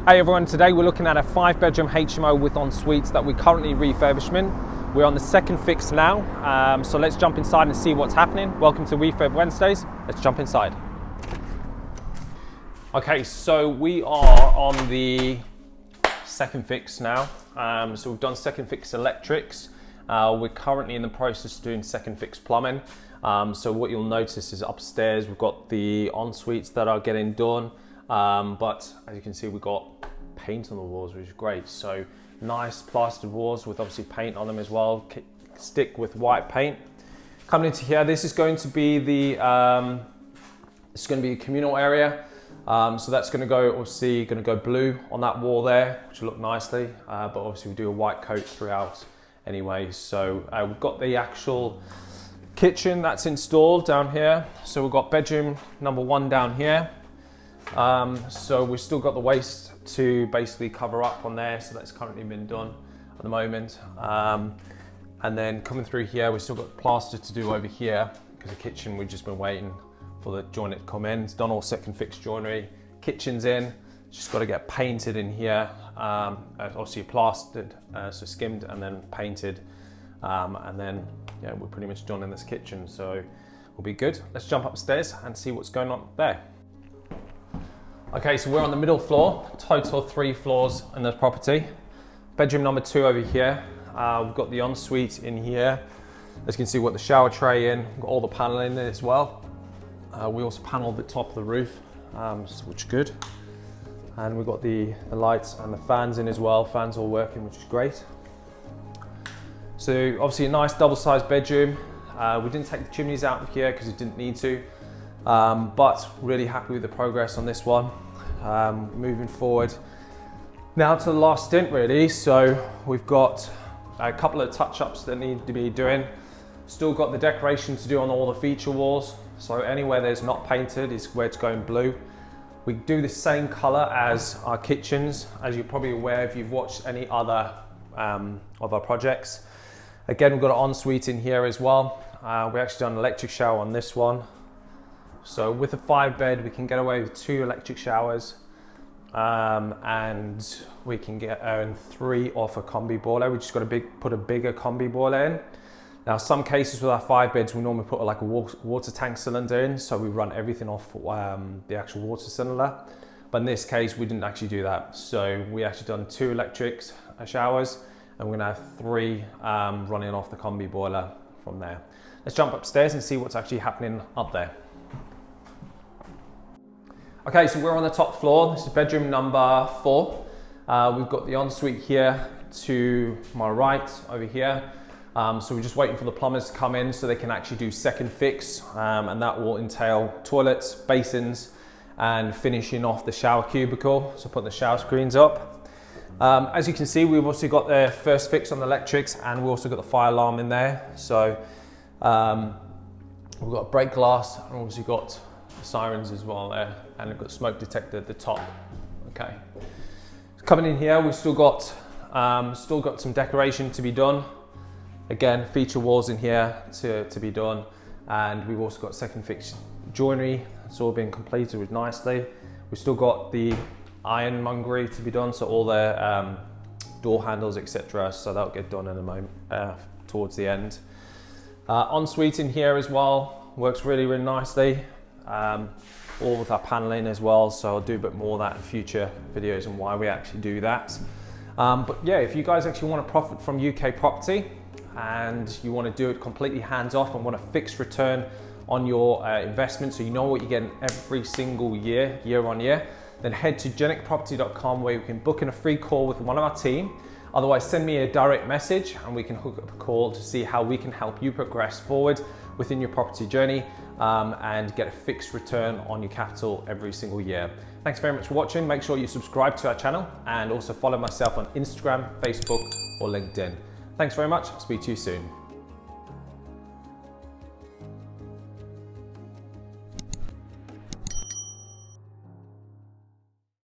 Hey everyone, today we're looking at a 5-bedroom HMO with en-suites that we're currently refurbishment. We're on the second fix now, so let's jump inside and see what's happening. Welcome to Refurb Wednesdays. Let's jump inside. Okay, so we are on the second fix now. So we've done second fix electrics. We're currently in the process of doing second fix plumbing. So what you'll notice is upstairs we've got the en-suites that are getting done. But as you can see, we've got paint on the walls, which is great. So nice plastered walls with obviously paint on them as well. Stick with white paint. Coming into here, this is going to be the a communal area. So that's going to go, obviously, going to go blue on that wall there, which will look nicely. But obviously we do a white coat throughout anyway. So we've got the actual kitchen that's installed down here. So we've got bedroom number 1 down here. So we've still got the waste to basically cover up on there, so that's currently been done at the moment. And then coming through here, we've still got plaster to do over here because the kitchen, we've just been waiting for the joiner to come in. It's done all second fix joinery. Kitchen's in, just got to get painted in here. Obviously plastered, so skimmed and then painted. And then yeah, we're pretty much done in this kitchen, so we'll be good. Let's jump upstairs and see what's going on there. Okay, so we're on the middle floor, total 3 floors in the property. Bedroom number 2 over here. We've got the ensuite in here. As you can see, we've got the shower tray in, we've got all the paneling in there as well. We also paneled the top of the roof, which is good. And we've got the lights and the fans in as well. Fans all working, which is great. So obviously a nice double-sized bedroom. We didn't take the chimneys out of here because it didn't need to. But really happy with the progress on this one. Moving forward now to the last stint really. So we've got a couple of touch-ups that need to be doing. Still got the decoration to do on all the feature walls. So anywhere there's not painted is where it's going blue. We do the same color as our kitchens, as you're probably aware if you've watched any other of our projects. Again, we've got an ensuite in here as well. We actually done an electric shower on this one. So with a 5-bed, we can get away with 2 electric showers, and we can earn 3 off a combi boiler. We just got to put a bigger combi boiler in. Now, some cases with our 5-beds, we normally put like a water tank cylinder in, so we run everything off the actual water cylinder. But in this case, we didn't actually do that. So we actually done 2 electric showers, and we're gonna have 3 running off the combi boiler from there. Let's jump upstairs and see what's actually happening up there. Okay, so we're on the top floor. This is bedroom number 4. We've got the ensuite here to my right over here. So we're just waiting for the plumbers to come in so they can actually do second fix, and that will entail toilets, basins, and finishing off the shower cubicle. So putting the shower screens up. As you can see, we've also got the first fix on the electrics, and we've also got the fire alarm in there. So we've got break glass, and obviously got sirens as well there, and we've got smoke detector at the top. Okay, coming in here, we've still got some decoration to be done. Again, feature walls in here to be done, and we've also got second fix joinery. It's all been completed with nicely. We've still got the ironmongery to be done, so all the door handles, etc. So that'll get done in a moment towards the end. Ensuite in here as well, works really nicely. All with our paneling as well, so I'll do a bit more of that in future videos and why we actually do that. But yeah, if you guys actually want to profit from UK property and you want to do it completely hands-off and want a fixed return on your investment, so you know what you're getting every single year on year, then head to jenicproperty.com where you can book in a free call with one of our team. Otherwise, send me a direct message and we can hook up a call to see how we can help you progress forward within your property journey and get a fixed return on your capital every single year. Thanks very much for watching. Make sure you subscribe to our channel and also follow myself on Instagram, Facebook, or LinkedIn. Thanks very much. I'll speak to you soon.